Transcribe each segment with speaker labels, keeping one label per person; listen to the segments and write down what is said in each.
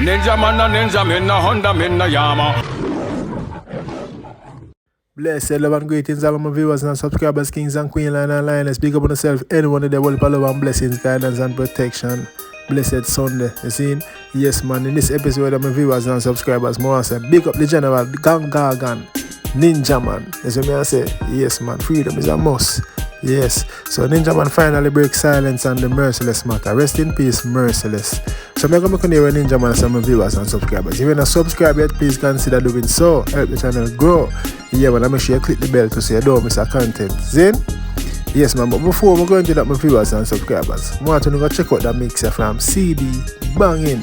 Speaker 1: Ninjaman, no Ninjaman, no Honda, no Yama.
Speaker 2: Blessed love and greetings all of my viewers and subscribers, kings and queens, line and lioness. Big up on yourself, anyone in the world, love and blessings, guidance and protection. Blessed Sunday, you see? Yes, man, in this episode of my viewers and subscribers, more say, big up the general, the gang gargan, Ninjaman. That's what I say. Yes, man, freedom is a must. Yes, so Ninjaman finally breaks silence on the merciless matter. Rest in peace, merciless. So I'm going to hear Ninjaman and some viewers and subscribers. If you're not subscribed yet, please consider doing so. Help the channel grow. Yeah, man, I'm sure you click the bell to say don't miss our content. Zin? Yes, man, but before we go into that, my viewers and subscribers, I want to go check out that mixer from CD Banging,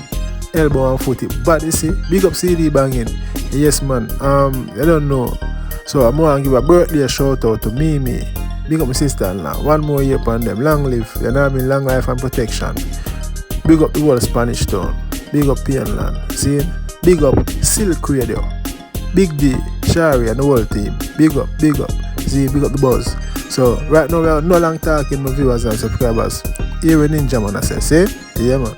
Speaker 2: Elbow and Footy. But you see, big up CD Banging. Yes, man, I don't know. So I'm going to give a birthday shout out to Mimi. Big up my sister-in-law. One more year upon them. Long live. You know what I mean? Long life and protection. Big up the whole Spanish town. Big up Pianland. See? Big up Silk Radio. Big D, Shari and the whole team. Big up, big up. See? Big up the buzz. So, right now we are no long talking, my viewers and subscribers. Here in Ninjaman, I say. See? Yeah, man.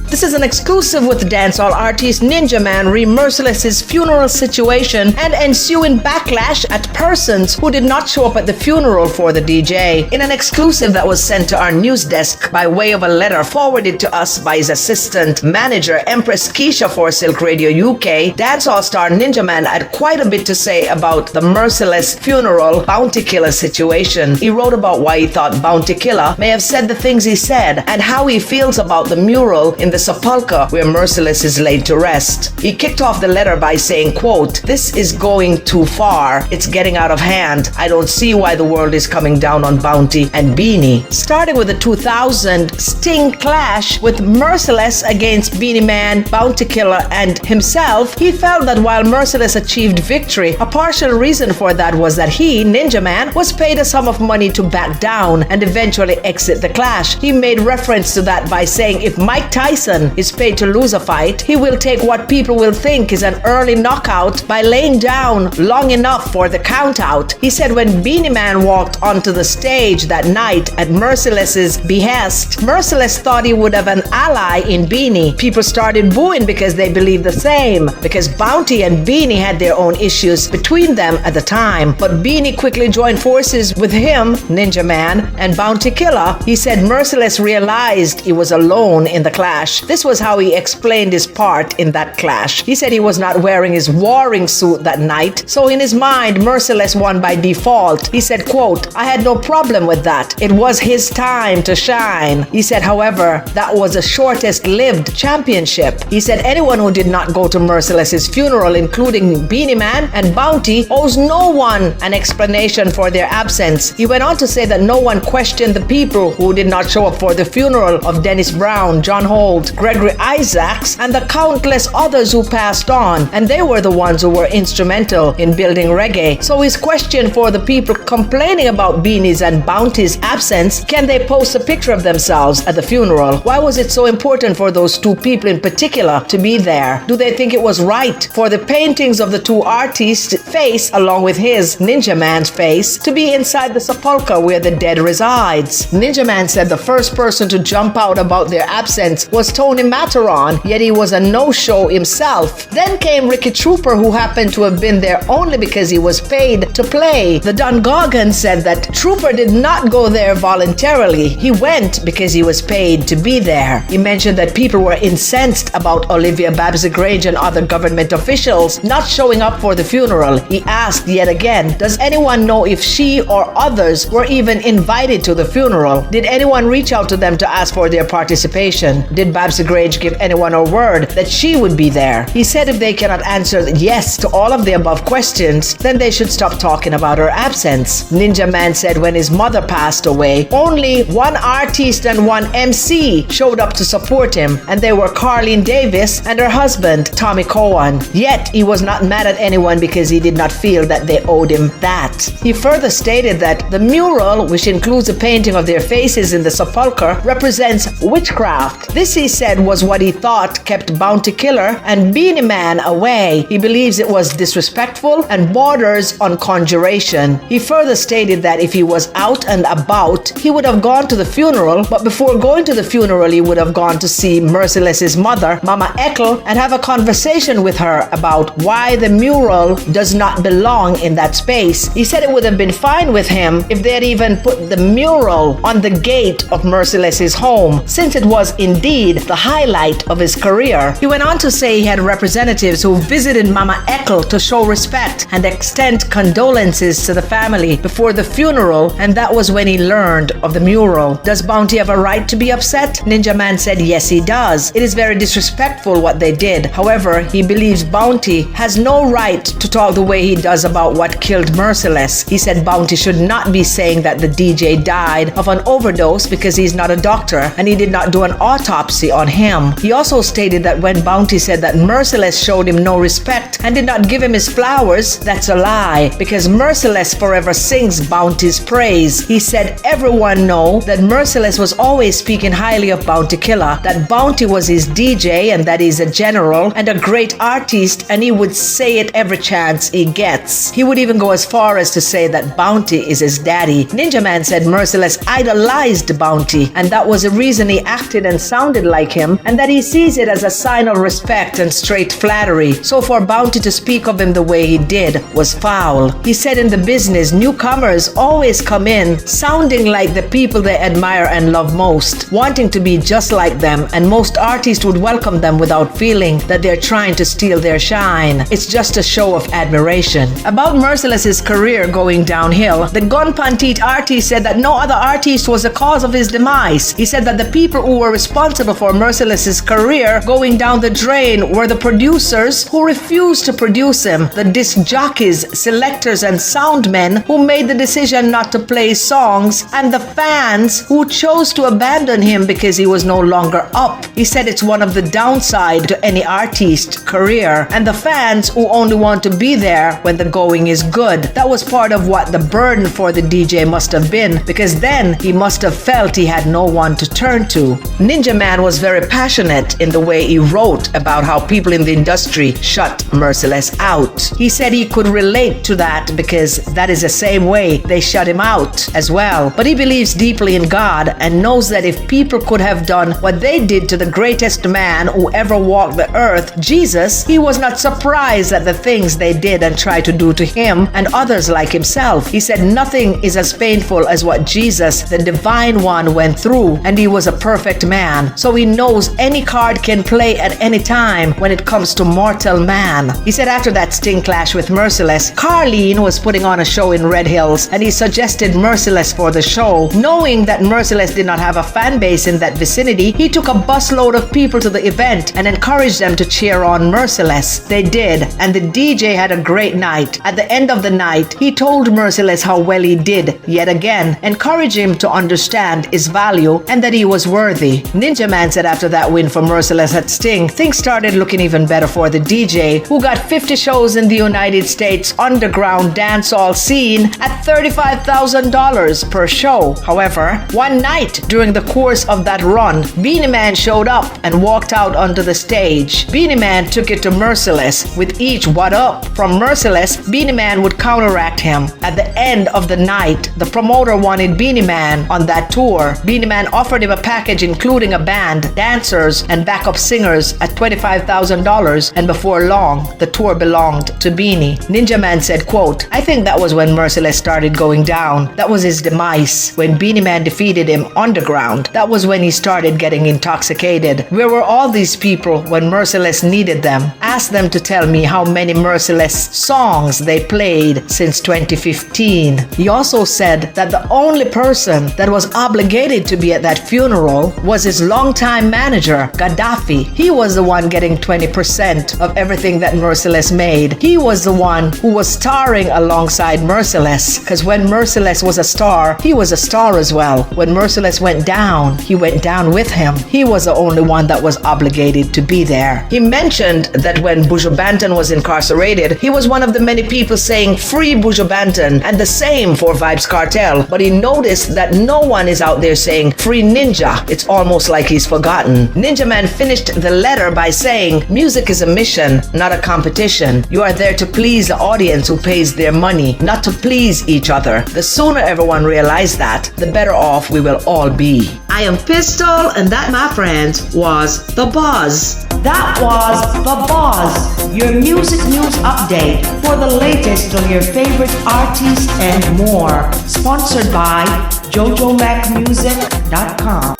Speaker 3: This is an exclusive with dancehall artist Ninjaman re-merciless funeral situation and ensuing backlash at persons who did not show up at the funeral for the DJ. In an exclusive that was sent to our news desk by way of a letter forwarded to us by his assistant manager Empress Keisha for Silk Radio UK, dancehall star Ninjaman had quite a bit to say about the merciless funeral bounty killer situation. He wrote about why he thought bounty killer may have said the things he said and how he feels about the mural in the sepulchre where Merciless is laid to rest. He kicked off the letter by saying, quote, "This is going too far. It's getting out of hand. I don't see why the world is coming down on Bounty and Beanie." Starting with the 2000 Sting clash with Merciless against Beanie Man, Bounty Killer, and himself, he felt that while Merciless achieved victory, a partial reason for that was that he, Ninjaman, was paid a sum of money to back down and eventually exit the clash. He made reference to that by saying if Mike Tyson is paid to lose a fight, he will take what people will think is an early knockout by laying down long enough for the count out. He said when Beanie Man walked onto the stage that night at Merciless's behest, Merciless thought he would have an ally in Beanie. People started booing because they believed the same, because Bounty and Beanie had their own issues between them at the time. But Beanie quickly joined forces with him, Ninjaman, and Bounty Killer. He said Merciless realized he was alone in the clash. This was how he explained his part in that clash. He said he was not wearing his Wr0ng suit that night, so in his mind, Merciless won by default. He said, quote, "I had no problem with that. It was his time to shine." He said, however, that was the shortest lived championship. He said anyone who did not go to Merciless's funeral, including Beanie Man and Bounty, owes no one an explanation for their absence. He went on to say that no one questioned the people who did not show up for the funeral of Dennis Brown, John Holt, Gregory Isaacs, and the countless others who passed on, and they were the ones who were instrumental in building reggae. So his question for the people complaining about Beanie's and Bounty's absence, can they post a picture of themselves at the funeral? Why was it so important for those two people in particular to be there? Do they think it was right for the paintings of the two artists' face, along with his, Ninjaman's face, to be inside the sepulchre where the dead resides? Ninjaman said the first person to jump out about their absence was Tony Matterhorn, yet he was a no-show himself. Then came Ricky Trooper, who happened to have been there only because he was paid to play. The Don Goggin said that Trooper did not go there voluntarily. He went because he was paid to be there. He mentioned that people were incensed about Olivia Babs-Grange and other government officials not showing up for the funeral. He asked yet again, does anyone know if she or others were even invited to the funeral? Did anyone reach out to them to ask for their participation? Did Babs-Grange give anyone a word that she would be there? He said if they cannot answer yes to all of the above questions, then they should stop talking about her absence. Ninjaman said when his mother passed away, only one artist and one MC showed up to support him, and they were Carlene Davis and her husband, Tommy Cowan. Yet, he was not mad at anyone because he did not feel that they owed him that. He further stated that the mural, which includes a painting of their faces in the sepulchre, represents witchcraft. This, he said was what he thought kept Bounty Killer and Beanie Man away. He believes it was disrespectful and borders on conjuration. He further stated that if he was out and about, he would have gone to the funeral, but before going to the funeral, he would have gone to see Merciless's mother, Mama Eckel, and have a conversation with her about why the mural does not belong in that space. He said it would have been fine with him if they had even put the mural on the gate of Merciless's home, since it was indeed the highlight of his career. He went on to say he had representatives who visited Mama Eckel to show respect and extend condolences to the family before the funeral, and that was when he learned of the mural. Does Bounty have a right to be upset? Ninjaman said yes, he does. It is very disrespectful what they did. However, he believes Bounty has no right to talk the way he does about what killed Merciless. He said Bounty should not be saying that the DJ died of an overdose because he's not a doctor and he did not do an autopsy on him. He also stated that when Bounty said that Merciless showed him no respect and did not give him his flowers, that's a lie, because Merciless forever sings Bounty's praise. He said everyone know that Merciless was always speaking highly of Bounty Killer, that Bounty was his DJ and that he's a general and a great artist, and he would say it every chance he gets. He would even go as far as to say that Bounty is his daddy. Ninjaman said Merciless idolized Bounty, and that was the reason he acted and sounded like him, and that he sees it as a sign of respect and straight flattery. So for Bounty to speak of him the way he did was foul. He said in the business, newcomers always come in sounding like the people they admire and love most, wanting to be just like them, and most artists would welcome them without feeling that they're trying to steal their shine. It's just a show of admiration. About Merciless's career going downhill, the Gun Pantit artist said that no other artist was the cause of his demise. He said that the people who were responsible for Merciless's career going down the drain were the producers who refused to produce him, the disc jockeys, selectors, and soundmen who made the decision not to play songs, and the fans who chose to abandon him because he was no longer up. He said it's one of the downside to any artist career, and the fans who only want to be there when the going is good. That was part of what the burden for the DJ must have been, because then he must have felt he had no one to turn to. Ninjaman was very passionate in the way he wrote about how people in the industry shut Merciless out. He said he could relate to that because that is the same way they shut him out as well. But he believes deeply in God and knows that if people could have done what they did to the greatest man who ever walked the earth, Jesus, he was not surprised at the things they did and tried to do to him and others like himself. He said nothing is as painful as what Jesus, the divine one, went through, and he was a perfect man. So he knows any card can play at any time when it comes to mortal man. He said after that Sting clash with Merciless, Carlene was putting on a show in Red Hills and he suggested Merciless for the show. Knowing that Merciless did not have a fan base in that vicinity, he took a busload of people to the event and encouraged them to cheer on Merciless. They did, and the DJ had a great night. At the end of the night, he told Merciless how well he did, yet again, encouraging him to understand his value and that he was worthy. Ninjaman said after that win for Merciless at Sting, things started looking even better for the DJ, who got 50 shows in the United States underground dancehall scene at $35,000 per show. However, one night during the course of that run, Beanie Man showed up and walked out onto the stage. Beanie Man took it to Merciless. With each "what up" from Merciless, Beanie Man would counteract him. At the end of the night, the promoter wanted Beanie Man on that tour. Beanie Man offered him a package including a band, dancers, and backup singers at $25,000, and before long, the tour belonged to Beanie. Ninjaman said, quote, I think that was when Merciless started going down. That was his demise. When Beanie Man defeated him underground, that was when he started getting intoxicated. Where were all these people when Merciless needed them? Ask them to tell me how many Merciless songs they played since 2015. He also said that the only person that was obligated to be at that funeral was his longtime manager, Gaddafi. He was the one getting 20% of everything that Merciless made. He was the one who was starring alongside Merciless, because when Merciless was a star, he was a star as well. When Merciless went down, he went down with him. He was the only one that was obligated to be there. He mentioned that that when B0vnty was incarcerated, he was one of the many people saying free B0vnty and the same for Vybz Kartel, but he noticed that no one is out there saying free Ninja. It's almost like he's forgotten. Ninjaman finished the letter by saying, music is a mission, not a competition. You are there to please the audience who pays their money, not to please each other. The sooner everyone realizes that, the better off we will all be. I am Pistol, and that, my friends, was The Buzz.
Speaker 4: That was The Buzz, your music news update for the latest on your favorite artists and more. Sponsored by JoJoMacMusic.com.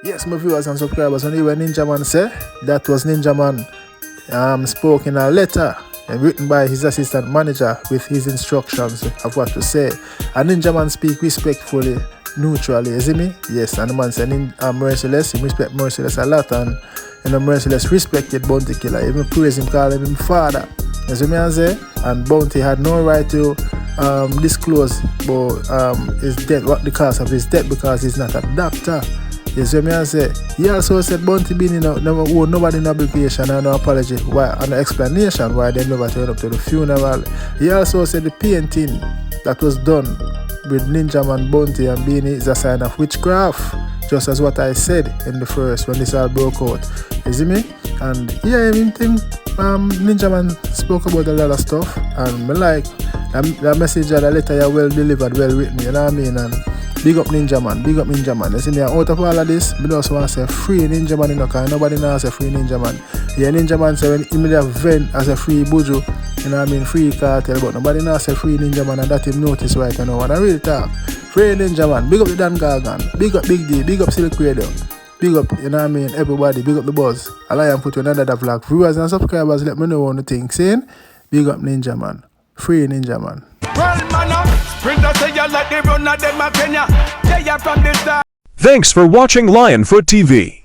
Speaker 2: Yes, my viewers and subscribers, and when Ninjaman said, that was Ninjaman spoke in a letter and written by his assistant manager with his instructions of what to say. And Ninjaman speak respectfully, neutrally, you see me? Yes, and the man said, Merciless, he respect Merciless a lot, and Merciless respected B0vnty Killer. Even praise him, call him father. You see me I say? And B0vnty had no right to disclose about his death, what the cause of his death, because he's not a doctor. You see me I say? He also said B0vnty been never owe nobody no obligation and no apology why and no explanation why they never turned up to the funeral. He also said the painting that was done with Ninjaman, B0vnty and B0vnty is a sign of witchcraft, just as what I said in the first when this all broke out. You see me? And yeah, I mean, Ninjaman spoke about a lot of stuff, and me like that message and the letter you well delivered, well written, you know what I mean? And big up Ninjaman, big up Ninjaman. You see me, out of all of this, I just want to say free Ninjaman, you know, because nobody knows say free Ninjaman. Yeah, Ninjaman say when he may have vent as a free Buju, you know what I mean, free Kartel, but nobody knows say free Ninjaman, and that him notice right now. And I really talk, free Ninjaman, big up the Dan Gargan, big up Big D, big up Silk Radio, big up, you know what I mean, everybody, big up the Buzz. I'll and put you another vlog. Viewers and subscribers, let me know what you think. Saying, big up Ninjaman, free Ninjaman.
Speaker 1: Thanks for watching Lionfoot TV.